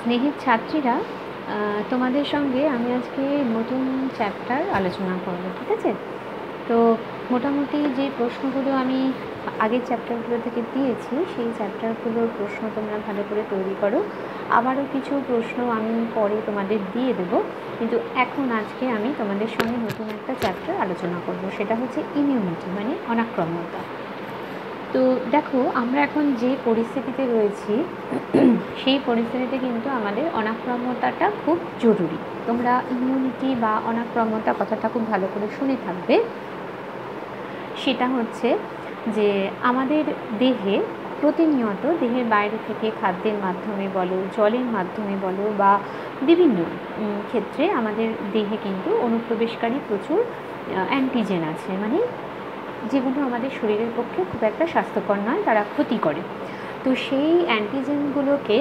স্নেহের ছাত্রীরা, তোমাদের সঙ্গে আমি আজকে নতুন চ্যাপ্টার আলোচনা করব, ঠিক আছে? তো মোটামুটি যে প্রশ্নগুলো আমি আগের চ্যাপ্টারগুলো থেকে দিয়েছি, সেই চ্যাপ্টারগুলোর প্রশ্ন তোমরা ভালো করে তৈরি করো। আবারও কিছু প্রশ্ন আমি পরে তোমাদের দিয়ে দেবো, কিন্তু এখন আজকে আমি তোমাদের সঙ্গে নতুন একটা চ্যাপ্টার আলোচনা করব, সেটা হচ্ছে ইমিউনিটি, মানে অনাক্রম্যতা। তো দেখো, আমরা এখন যে পরিস্থিতিতে রয়েছি সেই পরিস্থিতিতে কিন্তু আমাদের অনাক্রম্যতাটা খুব জরুরি। তোমরা ইমিউনিটি বা অনাক্রম্যতা কথাটা খুব ভালো করে শুনে থাকবে। সেটা হচ্ছে যে আমাদের দেহে প্রতিনিয়ত দেহের বাইরে থেকে খাদ্যের মাধ্যমে বলো, জলের মাধ্যমে বলো, বা বিভিন্ন ক্ষেত্রে আমাদের দেহে কিন্তু অনুপ্রবেশকারী প্রচুর অ্যান্টিজেন আছে, মানে যেগুলো আমাদের শরীরের পক্ষে খুব একটা স্বাস্থ্যকর নয়, তারা ক্ষতি করে। তো সেই অ্যান্টিজেনগুলোকে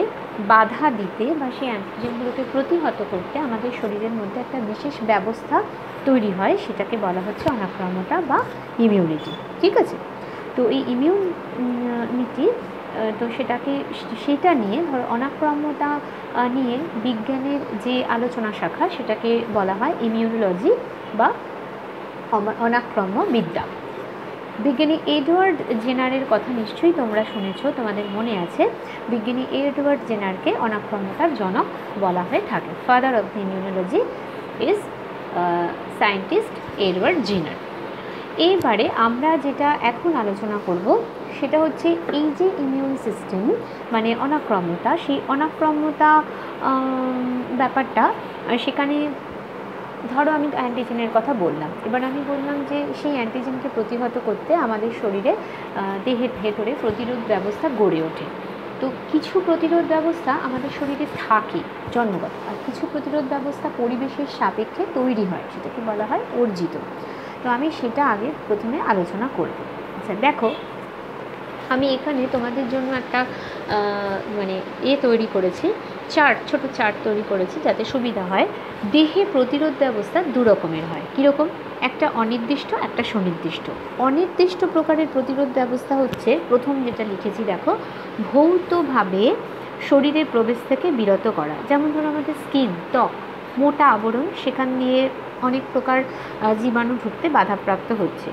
বাধা দিতে বা সেই অ্যান্টিজেনগুলোকে প্রতিহত করতে আমাদের শরীরের মধ্যে একটা বিশেষ ব্যবস্থা তৈরি হয়, সেটাকে বলা হচ্ছে অনাক্রম্যতা বা ইমিউনিটি, ঠিক আছে? তো এই ইমিউনিটি, তো সেটা নিয়ে ধরো অনাক্রম্যতা নিয়ে বিজ্ঞানের যে আলোচনা শাখা, সেটাকে বলা হয় ইমিউনোলজি বা অনাক্রম্য বিদ্যা। বিজ্ঞানী এডওয়ার্ড জেনারের কথা নিশ্চয়ই তোমরা শুনেছো, তোমাদের মনে আছে। বিজ্ঞানী এডওয়ার্ড জেনারকে অনাক্রম্যতার জনক বলা হয়ে থাকে। Father of the immunology is scientist Edward Jenner. এইবারে আমরা যেটা এখন আলোচনা করব সেটা হচ্ছে এই যে ইমিউন সিস্টেম মানে অনাক্রম্যতা, সেই অনাক্রম্যতা ব্যাপারটা, সেখানে ধরো আমি অ্যান্টিজেনের কথা বললাম, এবার আমি বললাম যে সেই অ্যান্টিজেনকে প্রতিহত করতে আমাদের শরীরে দেহের ভেতরে প্রতিরোধ ব্যবস্থা গড়ে ওঠে। তো কিছু প্রতিরোধ ব্যবস্থা আমাদের শরীরে থাকে জন্মগত, আর কিছু প্রতিরোধ ব্যবস্থা পরিবেশের সাপেক্ষে তৈরি হয়, সেটাকে বলা হয় অর্জিত। তো আমি সেটা আগে প্রথমে আলোচনা করব। আচ্ছা দেখো, আমি এখানে তোমাদের জন্য একটা মানে তৈরি করেছি, ছোট চার্ট তৈরি করেছি যাতে সুবিধা হয়। দেহে প্রতিরোধ ব্যবস্থা দু রকমের হয়। কীরকম? একটা অনির্দিষ্ট, একটা সুনির্দিষ্ট। অনির্দিষ্ট প্রকারের প্রতিরোধ ব্যবস্থা হচ্ছে, প্রথম যেটা লিখেছি দেখো, ভৌতভাবে শরীরের প্রবেশ থেকে বিরত করা। যেমন ধরো আমাদের স্কিন, ত্বক, মোটা আবরণ, সেখান দিয়ে অনেক প্রকার জীবাণু ঢুকতে বাধাপ্রাপ্ত হচ্ছে।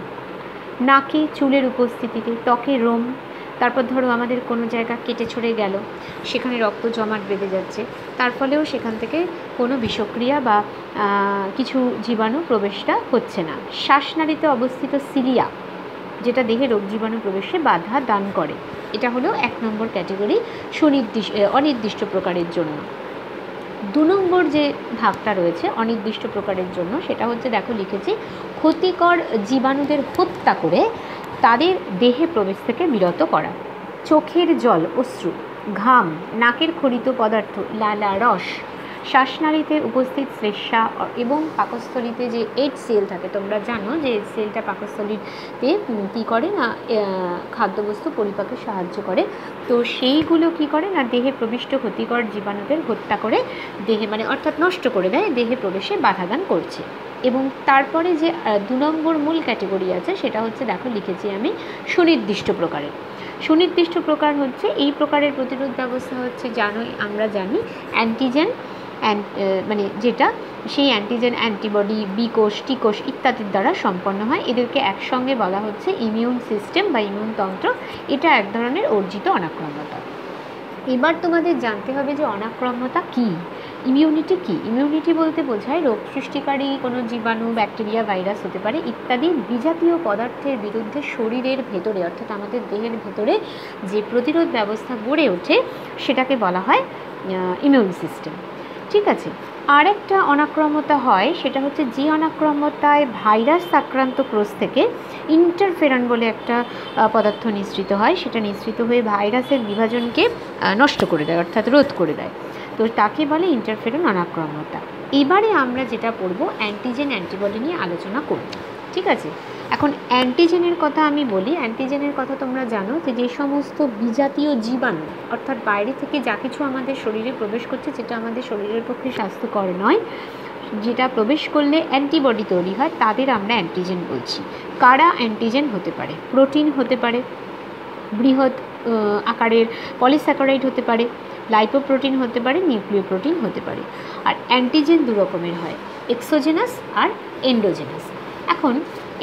নাকে চুলের উপস্থিতিতে, ত্বকে রোম, তারপর ধরো আমাদের কোনো জায়গা কেটে ছড়ে গেল, সেখানে রক্ত জমাট বেঁধে যাচ্ছে, তার ফলেও সেখান থেকে কোনো বিষক্রিয়া বা কিছু জীবাণু প্রবেশটা হচ্ছে না। শ্বাসনালীতে অবস্থিত সিলিয়া, যেটা দেহে রোগ জীবাণু প্রবেশে বাধা দান করে, এটা হলো 1 নম্বর ক্যাটেগরি অনির্দিষ্ট প্রকারের জন্য। 2 নম্বর যে ভাগটা রয়েছে অনির্দিষ্ট প্রকারের জন্য, সেটা হচ্ছে দেখো লিখেছি, ক্ষতিকর জীবাণুদের হত্যা করে তাদের দেহে প্রবেশ থেকে বিরত করা। চোখের জল, অশ্রু, ঘাম, নাকের ক্ষরিত পদার্থ, লালা রস, শ্বাসনালীতে উপস্থিত শ্লেষ্মা এবং পাকস্থলীতে যে এইড সেল থাকে, তোমরা জানো যে সেলটা পাকস্থলীতে কী করে না, খাদ্যবস্তু পরিপাকে সাহায্য করে। তো সেইগুলো কি করে না, দেহে প্রবিষ্ট ক্ষতিকর জীবাণুদের হত্যা করে দেহে, মানে অর্থাৎ নষ্ট করে দেয়, দেহে প্রবেশে বাধাদান করছে। এবং তারপরে যে 2 নম্বর মূল ক্যাটেগরি আছে, সেটা হচ্ছে দেখো লিখেছি আমি সুনির্দিষ্ট প্রকারের। সুনির্দিষ্ট প্রকার হচ্ছে, এই প্রকারের প্রতিরোধ ব্যবস্থা হচ্ছে আমরা জানি অ্যান্টিজেন, মানে যেটা সেই অ্যান্টিজেন, অ্যান্টিবডি, বি কোষ, টি কোষ ইত্যাদির দ্বারা সম্পন্ন হয়। এদেরকে একসঙ্গে বলা হচ্ছে ইমিউন সিস্টেম বা ইমিউনতন্ত্র। এটা এক ধরনের অর্জিত অনাক্রম্যতা। এবার তোমাদের জানতে হবে যে অনাক্রম্যতা কী, ইমিউনিটি কী। ইমিউনিটি বলতে বোঝায় রোগ সৃষ্টিকারী কোনো জীবাণু, ব্যাকটেরিয়া, ভাইরাস হতে পারে ইত্যাদি বিজাতীয় পদার্থের বিরুদ্ধে শরীরের ভেতরে, অর্থাৎ আমাদের দেহের ভেতরে যে প্রতিরোধ ব্যবস্থা গড়ে ওঠে, সেটাকে বলা হয় ইমিউন সিস্টেম, ঠিক আছে? আরেকটা অনাক্রম্যতা হয়, সেটা হচ্ছে যে অনাক্রম্যতায় ভাইরাস আক্রান্ত কোষ থেকে ইন্টারফেরন বলে একটা পদার্থ নিঃসৃত হয়, সেটা নিঃসৃত হয়ে ভাইরাসের বিভাজনকে নষ্ট করে দেয়, অর্থাৎ রোধ করে দেয়। তো তাকে বলে ইন্টারফেরন অনাক্রম্যতা। এবারে আমরা যেটা পড়ব, অ্যান্টিজেন অ্যান্টিবডি নিয়ে আলোচনা করব, ঠিক আছে? এখন অ্যান্টিজেনের কথা আমি বলি। অ্যান্টিজেনের কথা তোমরা জানো যে সমস্ত বিজাতীয় জীবাণু, অর্থাৎ বাইরে থেকে যা কিছু আমাদের শরীরে প্রবেশ করছে, যেটা আমাদের শরীরের পক্ষে স্বাস্থ্যকর নয়, যেটা প্রবেশ করলে অ্যান্টিবডি তৈরি হয়, তাদের আমরা অ্যান্টিজেন বলছি। কারা অ্যান্টিজেন হতে পারে? প্রোটিন হতে পারে, বৃহৎ আকারের পলিস্যাকারাইড হতে পারে, লাইপোপ্রোটিন হতে পারে, নিউক্লিওপ্রোটিন হতে পারে। আর অ্যান্টিজেন দু রকমের হয়, এক্সোজেনাস আর এন্ডোজেনাস। এখন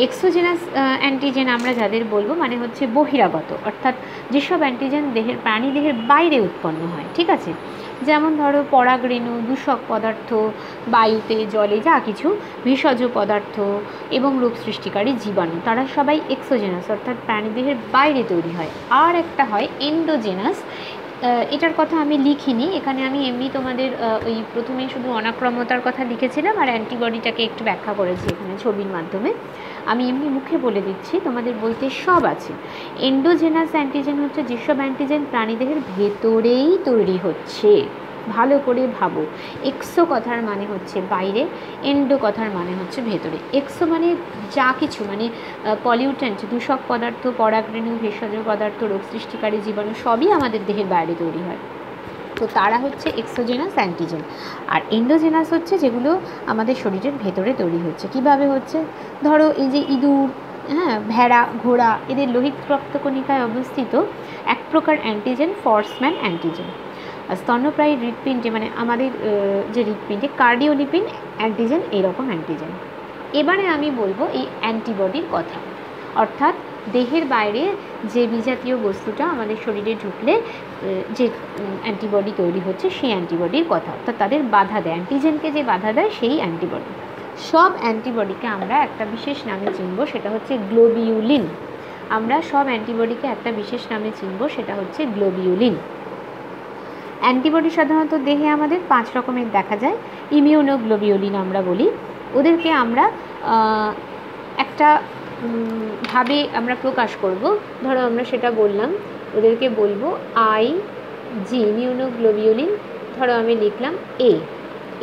এক্সোজেনাস অ্যান্টিজেন আমরা যাদের বলবো মানে হচ্ছে বহিরাগত, অর্থাৎ যেসব অ্যান্টিজেন প্রাণী দেহের বাইরে উৎপন্ন হয়, ঠিক আছে। যেমন ধরো পরাগরেণু, দূষক পদার্থ, বায়ুতে জলে যা কিছু ভেষজ পদার্থ এবং রোগ সৃষ্টিকারী জীবাণু, তারা সবাই এক্সোজেনাস অর্থাৎ প্রাণীদেহের বাইরে তৈরি হয়। আর একটা হয় এন্ডোজেনাস, এটার কথা আমি লিখিনি এখানে, আমি এমনি তোমাদের ওই প্রথমে শুধু অনাক্রম্যতার কথা লিখেছিলাম আর অ্যান্টিবডিটাকে একটু ব্যাখ্যা করেছি এখানে ছবির মাধ্যমে। আমি এমনি মুখে বলে দিচ্ছি, তোমাদের বলতে সব আছে। এন্ডোজেনাস অ্যান্টিজেন হচ্ছে যেসব অ্যান্টিজেন প্রাণীদেহের ভেতরেই তৈরি হচ্ছে। ভালো করে ভাবো, এক্সো কথার মানে হচ্ছে বাইরে, এন্ডো কথার মানে হচ্ছে ভেতরে। এক্সো মানে যা কিছু, মানে পলিউটেন্ট, দূষক পদার্থ, পরাগরেণু, ভেষজ পদার্থ, রোগ সৃষ্টিকারী জীবাণু সবই আমাদের দেহের বাইরে তৈরি হয়, তো তারা হচ্ছে এক্সোজেনাস অ্যান্টিজেন। আর এন্ডোজেনাস হচ্ছে যেগুলো আমাদের শরীরের ভেতরে তৈরি হচ্ছে। কিভাবে হচ্ছে, ধরো এই যে ইঁদুর, হ্যাঁ, ভেড়া, ঘোড়া, এদের লোহিত রক্তকণিকায় অবস্থিত এক প্রকার অ্যান্টিজেন ফর্সম্যান অ্যান্টিজেন। আর স্তন্যপ্রায়ী হৃৎপিণ্ডে, মানে আমাদের যে হৃৎপিণ্ডে কার্ডিওলিপিন অ্যান্টিজেন, এইরকম অ্যান্টিজেন। এবারে আমি বলবো এই অ্যান্টিবডির কথা, অর্থাৎ দেহের বাইরে যে বিজাতীয় বস্তুটা আমাদের শরীরে ঢুকলে যে অ্যান্টিবডি তৈরি হচ্ছে সেই অ্যান্টিবডির কথা, অর্থাৎ তাদের বাধা দেয়, অ্যান্টিজেনকে যে বাধা দেয় সেই অ্যান্টিবডি। সব অ্যান্টিবডিকে আমরা একটা বিশেষ নামে চিনব, সেটা হচ্ছে গ্লোবিউলিন। আমরা সব অ্যান্টিবডিকে একটা বিশেষ নামে চিনব, সেটা হচ্ছে গ্লোবিউলিন। অ্যান্টিবডি সাধারণত দেহে আমাদের 5 রকমের দেখা যায়। ইমিউনোগ্লোবিউলিন আমরা বলি, ওদেরকে আমরা একটা ভাবে আমরা প্রকাশ করব। ধরো আমরা সেটা বললাম, ওদেরকে বলবো আইজি, ইমিউনোগ্লোবিউলিন। ধরো আমি লিখলাম A,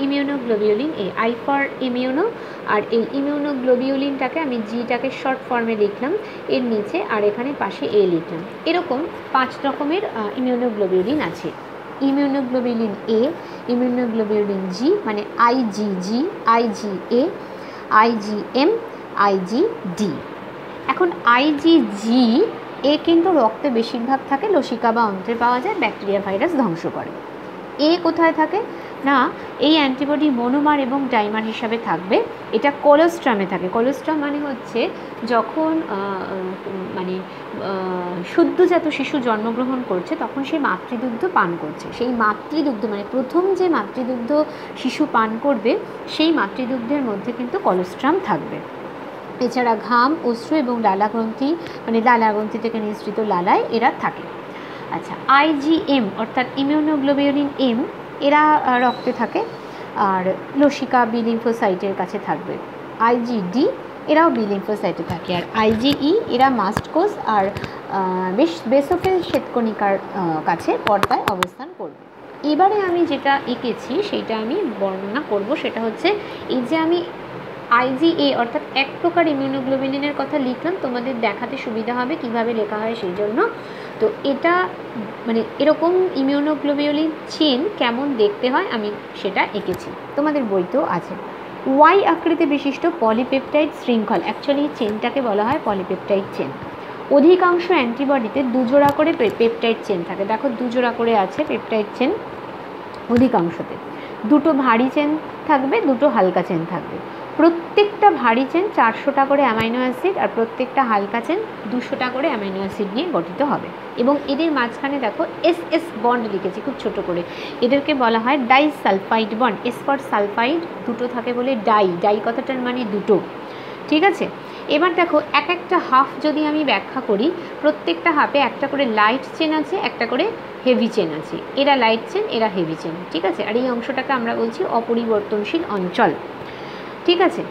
immunoglobulin A, I for immuno. আর এই ইমিউনোগ্লোবিউলিনটাকে আমি জিটাকে শর্ট ফর্মে লিখলাম এর নিচে, আর এখানে পাশে এ লিখলাম। এরকম 5 রকমের ইমিউনোগ্লোবিউলিন আছে। ইমিউনোগ্লোবিউলিন এ, ইমিউনোগ্লোবিউলিন জি মানে আইজিজি, আইজিএ, আইজিএম, আইজিডি। এখন আইজিজি এ কিন্তু রক্তে বেশিরভাগ থাকে, লসিকা বা অন্ত্রে পাওয়া যায়, ব্যাকটেরিয়া ভাইরাস ধ্বংস করে। এ কোথায় থাকে না, এই অ্যান্টিবডি মনোমার এবং ডাইমার হিসাবে থাকবে। এটা কোলোস্ট্রামে থাকে। কোলোস্ট্রাম মানে হচ্ছে যখন মানে সদ্যজাত শিশু জন্মগ্রহণ করছে তখন সে মাতৃদুগ্ধ পান করছে, সেই মাতৃদুগ্ধ মানে প্রথম যে মাতৃদুগ্ধ শিশু পান করবে সেই মাতৃদুগ্ধের মধ্যে কিন্তু কোলোস্ট্রাম থাকবে। এছাড়া ঘাম, অশ্রু এবং লালাগ্রন্থি, মানে লালাগ্রন্থি থেকে নিঃসৃত লালায় এরা থাকে। আচ্ছা, আইজিএম অর্থাৎ ইমিউনোগ্লোবিউলিন এম, এরা রক্তে থাকে আর লসিকা বি লিম্ফোসাইটের কাছে থাকবে। আইজিডি এরাও বি লিম্ফোসাইটে থাকে। আর আইজিই এরা মাস্টকোষ আর বেসোফিল শ্বেতকণিকার কাছে পর্দায় অবস্থান করবে। এবারে আমি যেটা এঁকেছি সেইটা আমি বর্ণনা করব, সেটা হচ্ছে এই যে আমি আইজিএ অর্থাৎ এক প্রকার ইমিউনোগ্লোবিউলিনের কথা লিখলাম, তোমাদের দেখাতে সুবিধা হবে কিভাবে লেখা হয় সেই জন্য। তো এটা মানে এরকম ইমিউনোগ্লোবিউলিন চেন কেমন দেখতে হয় আমি সেটা এঁকেছি, তোমাদের বইতেও আছে। ওয়াই আকৃতি বিশিষ্ট পলিপেপটাইড শৃঙ্খল, অ্যাকচুয়ালি চেনটাকে বলা হয় পলিপেপটাইড চেন। অধিকাংশ অ্যান্টিবডিতে 2 জোড়া করে পেপটাইড চেন থাকে। দেখো 2 জোড়া করে আছে পেপটাইড চেন অধিকাংশতে। 2টো ভারী চেন থাকবে, 2টো হালকা চেন থাকবে। প্রত্যেকটা ভারী চেন 400টা করে অ্যামাইনো অ্যাসিড আর প্রত্যেকটা হালকা চেন 200টা করে অ্যামাইনো অ্যাসিড নিয়ে গঠিত হবে। এবং এদের মাঝখানে দেখো এস বন্ড লিখেছি খুব ছোট করে, এদেরকে বলা হয় disulphide bond. S for sulphide, 2টো থাকে বলে ডাই কথাটার মানে 2টো, ঠিক আছে। এবার দেখো এক একটা হাফ যদি আমি ব্যাখ্যা করি, প্রত্যেকটা হাফে একটা করে লাইট চেন আছে, একটা করে হেভি চেন আছে। এরা লাইট চেন, এরা হেভি চেন, ঠিক আছে। আর এই অংশটাকে আমরা বলছি অপরিবর্তনশীল অঞ্চল, ঠিক আছে।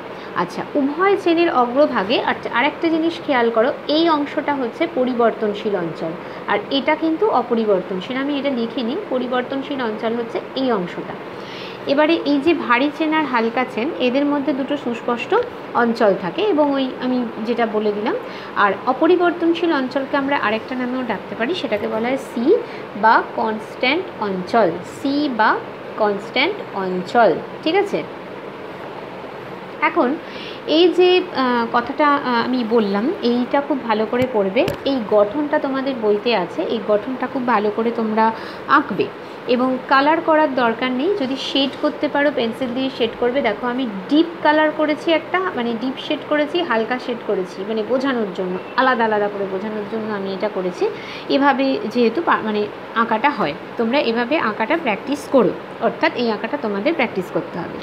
আচ্ছা, উভয় চেনের অগ্রভাগে আরেকটা জিনিস খেয়াল করো, এই অংশটা হচ্ছে পরিবর্তনশীল অঞ্চল আর এটা কিন্তু অপরিবর্তনশীল। আমি এটা লিখিনি, পরিবর্তনশীল অঞ্চল হচ্ছে এই অংশটা। এবারে এই যে ভারী চেন আর হালকা চেন এদের মধ্যে 2টো সুস্পষ্ট অঞ্চল থাকে এবং ওই আমি যেটা বলে দিলাম। আর অপরিবর্তনশীল অঞ্চলকে আমরা আরেকটা নামেও ডাকতে পারি, সেটাকে বলা হয় সি বা কনস্ট্যান্ট অঞ্চল, সি বা কনস্ট্যান্ট অঞ্চল, ঠিক আছে। এখন এই যে কথাটা আমি বললাম, এইটা খুব ভালো করে পড়বে। এই গঠনটা তোমাদের বইতে আছে, এই গঠনটা খুব ভালো করে তোমরা আঁকবে এবং কালার করার দরকার নেই। যদি শেড করতে পারো পেন্সিল দিয়ে শেড করবে। দেখো আমি ডিপ কালার করেছি একটা, মানে ডিপ শেড করেছি, হালকা শেড করেছি, মানে বোঝানোর জন্য, আলাদা আলাদা করে বোঝানোর জন্য আমি এটা করেছি। এভাবে যেহেতু মানে আঁকাটা হয়, তোমরা এভাবে আঁকাটা প্র্যাকটিস করো, অর্থাৎ এই আঁকাটা তোমাদের প্র্যাকটিস করতে হবে।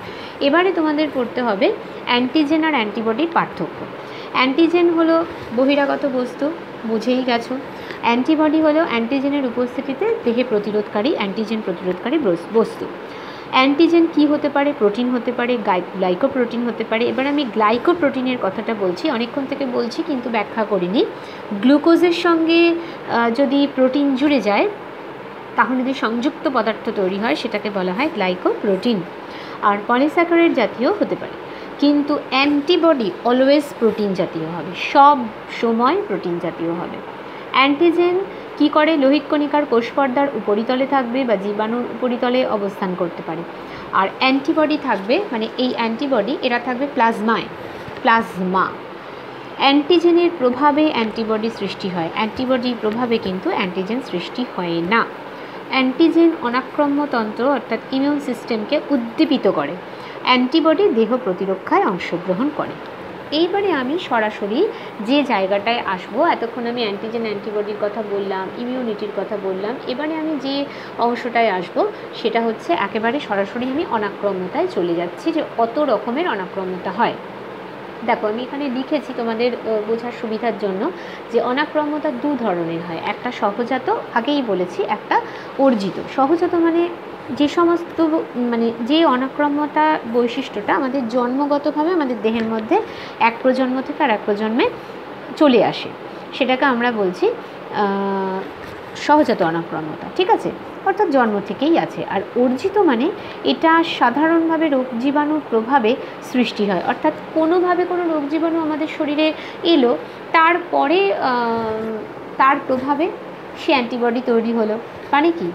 এবারে তোমাদের পড়তে হবে অ্যান্টিজেন আর অ্যান্টিবডির পার্থক্য। অ্যান্টিজেন হলো বহিরাগত বস্তু, বুঝেই গেছো। অ্যান্টিবডি হলো অ্যান্টিজেনের উপস্থিতিতে দেহে প্রতিরোধকারী, অ্যান্টিজেন প্রতিরোধকারী বস্তু। অ্যান্টিজেন কি হতে পারে? প্রোটিন হতে পারে, গ্লাইকোপ্রোটিন হতে পারে। এবার আমি গ্লাইকোপ্রোটিনের কথাটা বলছি, অনেকক্ষণ থেকে বলছি কিন্তু ব্যাখ্যা করিনি। গ্লুকোজের সঙ্গে যদি প্রোটিন জুড়ে যায়, তাহলে যদি সংযুক্ত পদার্থ তৈরি হয় সেটাকে বলা হয় গ্লাইকোপ্রোটিন। আর পলিস্যাকারাইড জাতীয় হতে পারে, কিন্তু অ্যান্টিবডি অলওয়েজ প্রোটিন জাতীয় হবে, সব সময় প্রোটিন জাতীয় হবে। অ্যান্টিজেন কি করে? লোহিত কণিকার কোষপর্দার উপরিতলে থাকবে বা জীবাণুর উপরিতলে অবস্থান করতে পারে। আর অ্যান্টিবডি থাকবে, মানে এই অ্যান্টিবডি এরা থাকবে প্লাজমা। অ্যান্টিজেনের প্রভাবে অ্যান্টিবডি সৃষ্টি হয়, অ্যান্টিবডির প্রভাবে কিন্তু অ্যান্টিজেন সৃষ্টি হয় না। অ্যান্টিজেন অনাক্রম্যতন্ত্র অর্থাৎ ইমিউন সিস্টেমকে উদ্দীপিত করে, অ্যান্টিবডি দেহ প্রতিরক্ষায় অংশগ্রহণ করে। এইবারে আমি সরাসরি যে জায়গাটায় আসবো, এতক্ষণ আমি অ্যান্টিজেন অ্যান্টিবডির কথা বললাম, ইমিউনিটির কথা বললাম, এবারে আমি যে অংশটায় আসবো সেটা হচ্ছে একেবারে সরাসরি আমি অনাক্রম্যতায় চলে যাচ্ছি, যে কত রকমের অনাক্রম্যতা হয়। দেখো আমি এখানে লিখেছি তোমাদের বোঝার সুবিধার জন্য যে অনাক্রম্যতা দু ধরনের হয়, একটা সহজাত, আগেই বলেছি, একটা অর্জিত। সহজাত মানে যে সমস্ত মানে যে অনাক্রম্যতা বৈশিষ্ট্যটা আমাদের জন্মগতভাবে আমাদের দেহের মধ্যে এক প্রজন্ম থেকে আর এক প্রজন্মে চলে আসে, সেটাকে আমরা বলছি সহজাত অনাক্রম্যতা, ঠিক আছে, অর্থাৎ জন্ম থেকেই আছে। আর অর্জিত মানে এটা সাধারণভাবে রোগ জীবাণুর প্রভাবে সৃষ্টি হয়, অর্থাৎ কোনোভাবে কোনো রোগ জীবাণু আমাদের শরীরে এলো, তারপরে তার প্রভাবে সে অ্যান্টিবডি তৈরি হলো, মানে কি,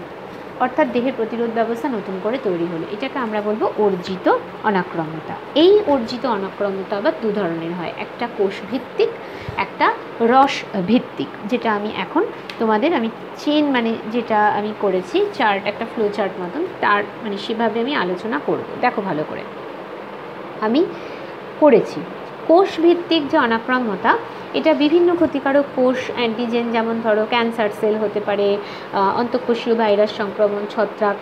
অর্থাৎ দেহের প্রতিরোধ ব্যবস্থা নতুন করে তৈরি হলো, এটাকে আমরা বলবো অর্জিত অনাক্রম্যতা। এই অর্জিত অনাক্রম্যতা আবার দু ধরনের হয়, একটা কোষভিত্তিক, একটা রস ভিত্তিক, যেটা আমি এখন তোমাদের আমি মানে যেটা আমি করেছি চার্ট, একটা ফ্লো চার্ট মতন, তার মানে সেভাবে আমি আলোচনা করব। দেখো ভালো করে আমি করেছি। কোষভিত্তিক যে অনাক্রম্যতা, এটা বিভিন্ন ক্ষতিকারক কোষ অ্যান্টিজেন, যেমন ধরো ক্যান্সার সেল হতে পারে, অন্তঃকোষীয় ভাইরাস সংক্রমণ, ছত্রাক,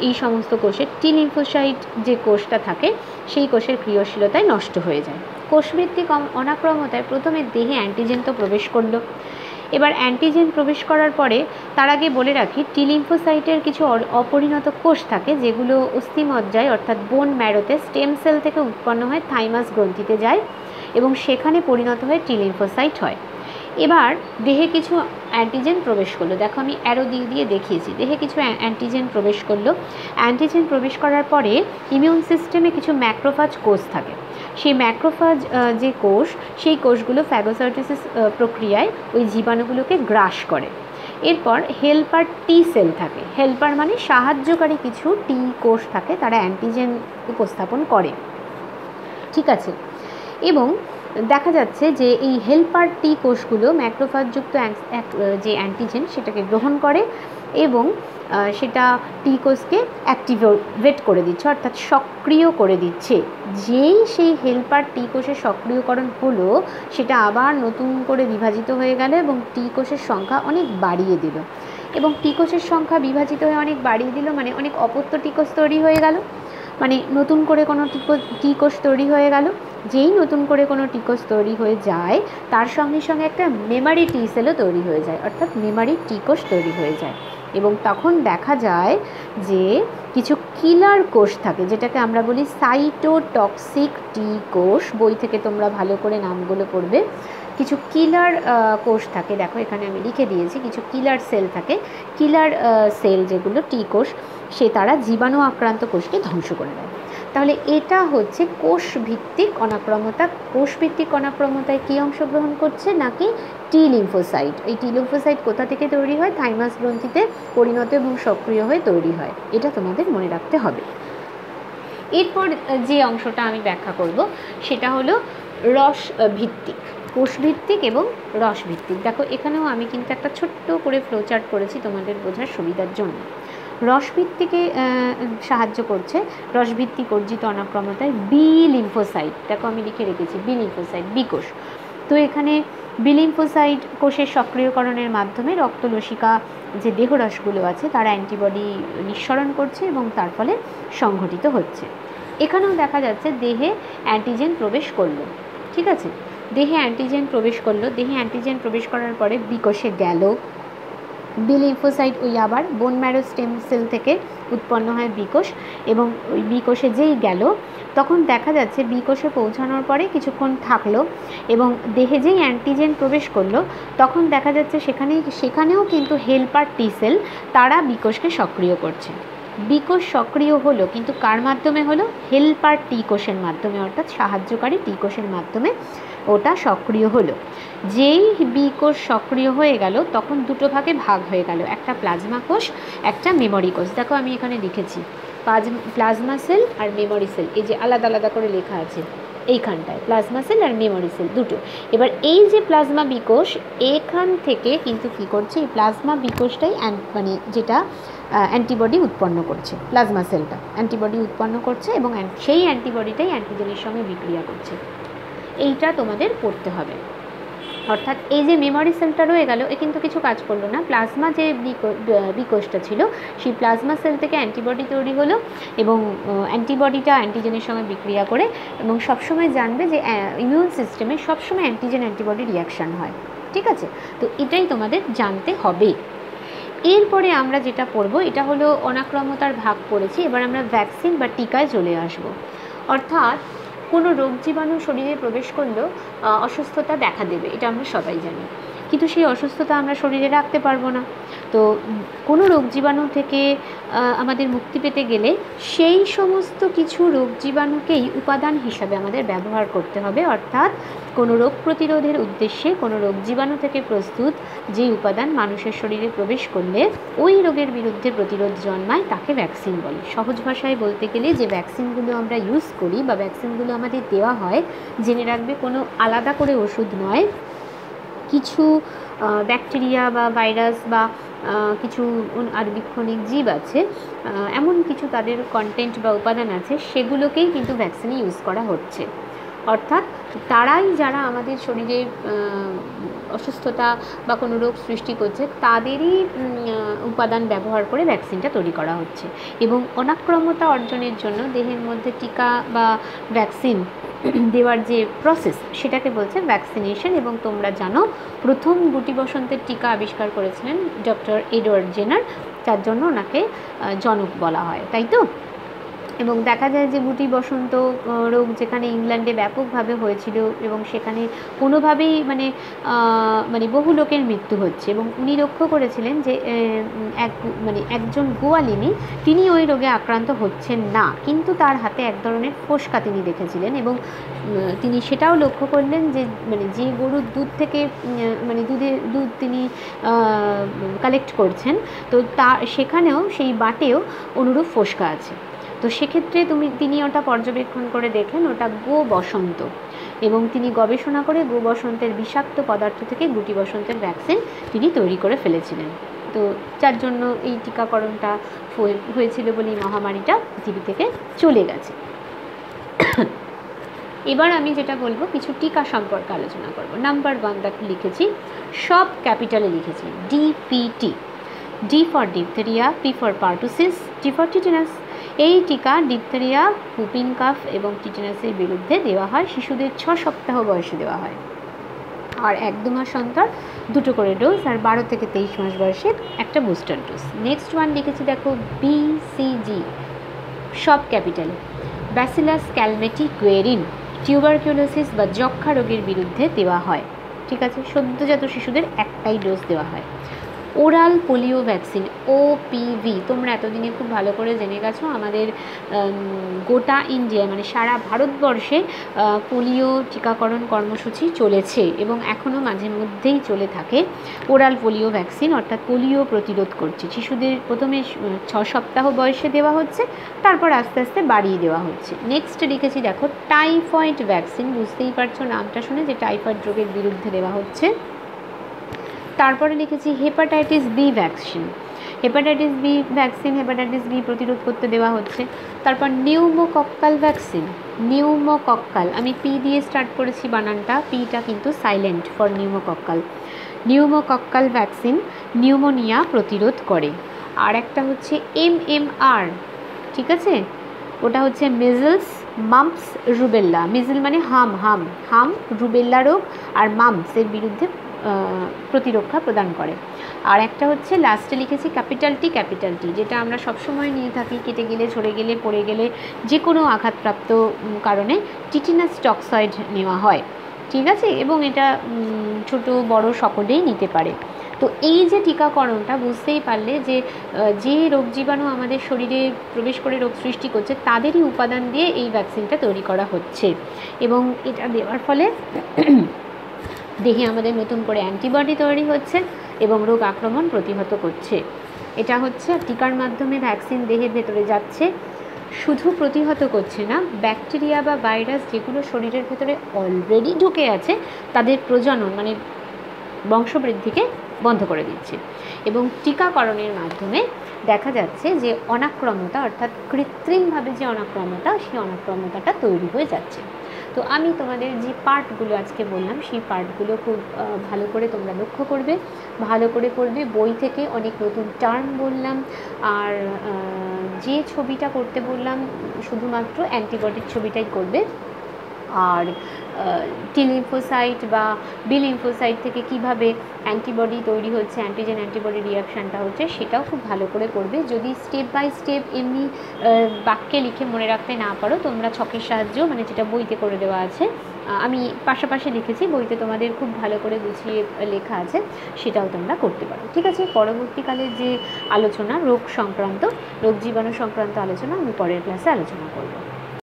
এই সমস্ত কোষের টি লিম্ফোসাইট যে কোষটা থাকে সেই কোষের ক্রিয়াশীলতায় নষ্ট হয়ে যায়। কোষভিত্তিক অনাক্রম্যতায় প্রথমে দেহে অ্যান্টিজেন তো প্রবেশ করলো, এবার অ্যান্টিজেন প্রবেশ করার পরে তার আগে বলে রাখি টি লিম্ফোসাইটের কিছু অপরিণত কোষ থাকে, যেগুলো অস্থিমজ্জায় অর্থাৎ বোন ম্যারোতে স্টেম সেল থেকে উৎপন্ন হয় থাইমাস গ্রন্থিতে যায় এবং সেখানে পরিণত হয়ে টি লিম্ফোসাইট হয়। এবার দেহে কিছু অ্যান্টিজেন প্রবেশ করলো, দেখো আমি অ্যারো দিয়ে দেখিয়েছি, দেহে কিছু অ্যান্টিজেন প্রবেশ করলো। অ্যান্টিজেন প্রবেশ করার পরে ইমিউন সিস্টেমে কিছু ম্যাক্রোফাজ কোষ থাকে, সেই ম্যাক্রোফাজ যে কোষ, সেই কোষগুলো ফ্যাগোসাইটোসিস প্রক্রিয়ায় ওই জীবাণুগুলোকে গ্রাস করে। এরপর হেল্পার টি সেল থাকে, হেল্পার মানে সাহায্যকারী কিছু টি কোষ থাকে, তারা অ্যান্টিজেন উপস্থাপন করে, ঠিক আছে। এবং দেখা যাচ্ছে যে এই হেল্পার টি কোষগুলো ম্যাক্রোফাজযুক্ত যে অ্যান্টিজেন সেটাকে গ্রহণ করে এবং সেটা টি কোষকে অ্যাক্টিভেট করে দিচ্ছে, অর্থাৎ সক্রিয় করে দিচ্ছে। যেই সেই হেল্পার টি কোষের সক্রিয়করণ হলো, সেটা আবার নতুন করে বিভাজিত হয়ে গেল এবং টি কোষের সংখ্যা অনেক বাড়িয়ে দিল। এবং টি কোষের সংখ্যা বিভাজিত হয়ে অনেক বাড়িয়ে দিল মানে অনেক অপত্য টি কোষ তৈরি হয়ে গেল, মানে নতুন করে কোনো টি কোষ তৈরি হয়ে গেল। যেই নতুন করে কোনো টি কোষ তৈরি হয়ে যায়, তার সঙ্গে সঙ্গে একটা মেমারি টি সেলও তৈরি হয়ে যায়, অর্থাৎ মেমারি টি কোষ তৈরি হয়ে যায়। এবং তখন দেখা যায় যে কিছু কিলার কোষ থাকে, যেটাকে আমরা বলি সাইটোটক্সিক টি কোষ, বই থেকে তোমরা ভালো করে নামগুলো পড়বে। কিছু কিলার কোষ থাকে, দেখো এখানে আমি লিখে দিয়েছি, কিছু কিলার সেল থাকে, কিলার সেল যেগুলো টি কোষ, তারা জীবাণু আক্রান্ত কোষকে ধ্বংস করে দেয়। তাহলে এটা হচ্ছে কোষভিত্তিক অনাক্রম্যতা। কোষভিত্তিক অনাক্রম্যতায় কী অংশগ্রহণ করছে? নাকি টি লিম্ফোসাইট। এই টি লিম্ফোসাইট কোথা থেকে তৈরি হয়? থাইমাস গ্রন্থিতে পরিণত এবং সক্রিয় হয়ে তৈরি হয়, এটা তোমাদের মনে রাখতে হবে। এরপর যে অংশটা আমি ব্যাখ্যা করব সেটা হলো রস ভিত্তিক, কোষভিত্তিক এবং রসভিত্তিক। দেখো এখানেও আমি কিন্তু একটা ছোট্ট করে ফ্লোচার্ট করেছি তোমাদের বোঝার সুবিধার জন্য। রসভিত্তিকে সাহায্য করছে রসভিত্তিক অর্জিত অনাক্রমতায় বি লিম্ফোসাইট। দেখো আমি লিখে রেখেছি বি লিম্ফোসাইট, বি কোষ। তো এখানে বি লিম্ফোসাইট কোষের সক্রিয়করণের মাধ্যমে রক্তলসিকা যে দেহরসগুলো আছে তারা অ্যান্টিবডি নিঃসরণ করছে এবং তার ফলে সংঘটিত হচ্ছে। এখানেও দেখা যাচ্ছে দেহে অ্যান্টিজেন প্রবেশ করলো, ঠিক আছে, দেহে অ্যান্টিজেন প্রবেশ করলো। দেহে অ্যান্টিজেন প্রবেশ করার পরে বি কোষে গেল। বি লিম্ফোসাইট ওই আবার বোন ম্যারো স্টেম সেল থেকে উৎপন্ন হয় বি কোষ, এবং ওই বি কোষে যেই গেল তখন দেখা যাচ্ছে বি কোষে পৌঁছানোর পরে কিছুক্ষণ থাকলো এবং দেহে যেই অ্যান্টিজেন প্রবেশ করলো তখন দেখা যাচ্ছে সেখানেও কিন্তু হেল্পার টি সেল তারা বি কোষকে সক্রিয় করছে। বি কোষ সক্রিয় হলো কিন্তু কার মাধ্যমে হলো? হেল্পার টি কোষের মাধ্যমে, অর্থাৎ সাহায্যকারী টি কোষের মাধ্যমে ওটা সক্রিয় হলো। যেই বি কোষ সক্রিয় হয়ে গেল তখন দুটো ভাগে ভাগ হয়ে গেল, একটা প্লাজমা কোষ, একটা মেমরি কোষ। দেখো আমি এখানে লিখেছি প্লাজমা সেল আর মেমরি সেল, এই যে আলাদা আলাদা করে লেখা আছে এইখানটায়, প্লাজমা সেল আর মেমরি সেল দুটো। এবার এই যে প্লাজমা বি কোষ এখান থেকে কিন্তু কী করছে, এই প্লাজমা বি কোষটাই মানে যেটা অ্যান্টিবডি উৎপন্ন করছে, প্লাজমা সেলটা অ্যান্টিবডি উৎপন্ন করছে এবং সেই অ্যান্টিবডিটাই অ্যান্টিজেনের সঙ্গে বিক্রিয়া করছে। এইটা তোমাদের পড়তে হবে। অর্থাৎ এই যে মেমরি সেলটা রয়ে গেল এ কিন্তু কিছু কাজ করলো না, প্লাজমা যে বি কোষটা ছিল সেই প্লাজমা সেল থেকে অ্যান্টিবডি তৈরি হলো এবং অ্যান্টিবডিটা অ্যান্টিজেনের সঙ্গে বিক্রিয়া করে, এবং সবসময় জানবে যে ইমিউন সিস্টেমে সবসময় অ্যান্টিজেন অ্যান্টিবডি রিয়াকশান হয়, ঠিক আছে। তো এটাই তোমাদের জানতে হবে। এরপরে আমরা যেটা পড়বো এটা হলো অনাক্রমতার ভাগ পড়েছি, এবার আমরা ভ্যাকসিন বা টিকায় চলে আসব। অর্থাৎ কোনো রোগ জীবাণু শরীরে প্রবেশ করলেও অসুস্থতা দেখা দেবে, এটা আমরা সবাই জানি, কিন্তু সেই অসুস্থতা আমরা শরীরে রাখতে পারবো না। তো কোনো রোগ জীবাণু থেকে আমাদের মুক্তি পেতে গেলে সেই সমস্ত কিছু রোগ জীবাণুকেই উপাদান হিসাবে আমাদের ব্যবহার করতে হবে। অর্থাৎ কোনো রোগ প্রতিরোধের উদ্দেশ্যে কোনো রোগ জীবাণু থেকে প্রস্তুত যে উপাদান মানুষের শরীরে প্রবেশ করলে ওই রোগের বিরুদ্ধে প্রতিরোধ জন্মায় তাকে ভ্যাকসিন বলে। সহজ ভাষায় বলতে গেলে যে ভ্যাকসিনগুলো আমরা ইউজ করি বা ভ্যাকসিনগুলো আমাদের দেওয়া হয়, জেনে রাখবে কোনো আলাদা করে ওষুধ নয়, কিছু ব্যাকটেরিয়া বা ভাইরাস বা কিছু আণুবীক্ষণিক জীব আছে, এমন কিছু তাদের কন্টেন্ট বা উপাদান আছে, সেগুলোকেই কিন্তু ভ্যাকসিনে ইউজ করা হচ্ছে। অর্থাৎ তারাই যারা আমাদের শরীরে অসুস্থতা বা কোনো রোগ সৃষ্টি করছে তাদেরই উপাদান ব্যবহার করে ভ্যাকসিনটা তৈরি করা হচ্ছে। এবং অনাক্রমতা অর্জনের জন্য দেহের মধ্যে টিকা বা ভ্যাকসিন দেওয়ার যে প্রসেস সেটাকে বলছে ভ্যাকসিনেশন। এবং তোমরা জানো প্রথম গুটি বসন্তের টিকা আবিষ্কার করেছিলেন ডক্টর এডওয়ার্ড জেনার, যার জন্য ওনাকে জনক বলা হয়, তাই তো। এবং দেখা যায় যে গুটি বসন্ত রোগ যেখানে ইংল্যান্ডে ব্যাপকভাবে হয়েছিল এবং সেখানে কোনোভাবেই মানে বহু লোকের মৃত্যু হচ্ছে, এবং উনি লক্ষ্য করেছিলেন যে একজন গোয়ালিনী তিনি ওই রোগে আক্রান্ত হচ্ছেন না, কিন্তু তার হাতে এক ধরনের ফোসকা তিনি দেখেছিলেন এবং তিনি সেটাও লক্ষ্য করলেন যে যে গরুর দুধ থেকে দুধ তিনি কালেক্ট করছেন তো সেখানেও সেই বাটেও অনুরূপ ফোসকা আছে। তো সেক্ষেত্রে তিনি ওটা পর্যবেক্ষণ করে দেখলেন ওটা গো বসন্ত, এবং তিনি গবেষণা করে গো বসন্তের বিষাক্ত পদার্থ থেকে গুটি বসন্তের ভ্যাকসিন তিনি তৈরি করে ফেলেছিলেন। তো যার জন্য এই টিকাকরণটা হয়েছিল বলে এই মহামারীটা পৃথিবী থেকে চলে গেছে। এবার আমি যেটা বলবো কিছু টিকা সম্পর্কে আলোচনা করব। নাম্বার 1 দেখো লিখেছি, সব ক্যাপিটালে লিখেছি, DPT, D for diphtheria, P for pertussis, T for tetanus. এই টিকা ডিপথেরিয়া, হুপিং কাফ এবং টিটেনাসের বিরুদ্ধে দেওয়া হয়, শিশুদের 6 সপ্তাহ বয়সে দেওয়া হয়, আর 1-2 মাস অন্তর 2টো করে ডোজ, আর 12 থেকে 23 মাস বয়সে একটা বুস্টার ডোজ। নেক্সট ওয়ান লিখেছি দেখো, বিসিজি, সব ক্যাপিটালে, ব্যাসিলাস ক্যালমেটি গুয়েরিন, টিউবারকিউলোসিস বা যক্ষা রোগের বিরুদ্ধে দেওয়া হয়, ঠিক আছে। সদ্যজাত শিশুদের একটাই ডোজ দেওয়া হয়। ওরাল পোলিও ভ্যাকসিন, ওপিভি, তোমরা এতদিনে খুব ভালো করে জেনে গেছো আমাদের গোটা ইন্ডিয়া মানে সারা ভারতবর্ষে পোলিও টিকাকরণ কর্মসূচি চলেছে এবং এখনও মাঝে মধ্যেই চলে থাকে। ওরাল পোলিও ভ্যাকসিন অর্থাৎ পোলিও প্রতিরোধ করছে। শিশুদের প্রথমে 6 সপ্তাহ বয়সে দেওয়া হচ্ছে, তারপর আস্তে আস্তে বাড়িয়ে দেওয়া হচ্ছে। নেক্সট লিখেছি দেখো টাইফয়েড ভ্যাকসিন, বুঝতেই পারছো নামটা শুনে যে টাইফয়েড রোগের বিরুদ্ধে দেওয়া হচ্ছে। তারপরে লিখেছি hepatitis B vaccine, hepatitis B vaccine, hepatitis B প্রতিরোধ করতে দেওয়া হচ্ছে। তারপর নিউমোকক্কাল ভ্যাকসিন, নিউমোকক্কাল, আমি পি দিয়ে স্টার্ট করেছি বানানটা, পিটা কিন্তু silent for pneumococcal. Pneumococcal vaccine pneumonia প্রতিরোধ করে। আর একটা হচ্ছে MMR, ঠিক আছে, ওটা হচ্ছে মিজলস মাম্পস রুবেল্লা। মিজল মানে হাম রুবেল্লা রোগ আর মাম্পসের বিরুদ্ধে প্রতিরক্ষা প্রদান করে। আর একটা হচ্ছে লাস্টে লিখেছি ক্যাপিটাল টি, যেটা আমরা সবসময় নিয়ে থাকি, কেটে গেলে, ঝরে গেলে, পড়ে গেলে, যে কোনো আঘাতপ্রাপ্ত কারণে টিটিনাস টক্সয়েড নেওয়া হয়, ঠিক আছে, এবং এটা ছোট বড় সকলেই নিতে পারে। তো এই যে টিকাকরণটা, বুঝতেই পারলে যে যে রোগ জীবাণু আমাদের শরীরে প্রবেশ করে রোগ সৃষ্টি করছে তাদেরই উপাদান দিয়ে এই ভ্যাকসিনটা তৈরি করা হচ্ছে এবং এটা দেওয়ার ফলে দেহে আমাদের নতুন করে অ্যান্টিবডি তৈরি হচ্ছে এবং রোগ আক্রমণ প্রতিহত করছে। এটা হচ্ছে টিকার মাধ্যমে ভ্যাকসিন দেহের ভেতরে যাচ্ছে, শুধু প্রতিহত করছে না, ব্যাকটেরিয়া বা ভাইরাস যেগুলো শরীরের ভেতরে অলরেডি ঢুকে আছে তাদের প্রজনন মানে বংশবৃদ্ধিকে বন্ধ করে দিচ্ছে। এবং টিকাকরণের মাধ্যমে দেখা যাচ্ছে যে অনাক্রম্যতা অর্থাৎ কৃত্রিমভাবে যে অনাক্রম্যতা, সেই অনাক্রম্যতাটা তৈরি হয়ে যাচ্ছে। তো আমি তোমাদের যে পার্টগুলো আজকে বললাম সেই পার্টগুলো খুব ভালো করে তোমরা লক্ষ্য করবে, ভালো করে পড়বে। বই থেকে অনেক নতুন টার্ম বললাম, আর যে ছবিটা করতে বললাম শুধুমাত্র অ্যান্টিবডির ছবিটাই করবে। আর টি লিম্ফোসাইট বা বি লিম্ফোসাইট থেকে কিভাবে অ্যান্টিবডি তৈরি হচ্ছে, অ্যান্টিজেন অ্যান্টিবডি রিয়াকশানটা হচ্ছে, সেটাও খুব ভালো করে করবে। যদি স্টেপ বাই স্টেপ এমনি বাক্যে লিখে মনে রাখতে না পারো, তোমরা ছকের সাহায্যেও, মানে যেটা বইতে করে দেওয়া আছে, আমি পাশাপাশি লিখেছি, বইতে তোমাদের খুব ভালো করে গুছিয়ে লেখা আছে, সেটাও তোমরা করতে পারো, ঠিক আছে। পরবর্তীকালে যে আলোচনা রোগ সংক্রান্ত, রোগ জীবাণু সংক্রান্ত আলোচনা আমি পরের ক্লাসে আলোচনা করব।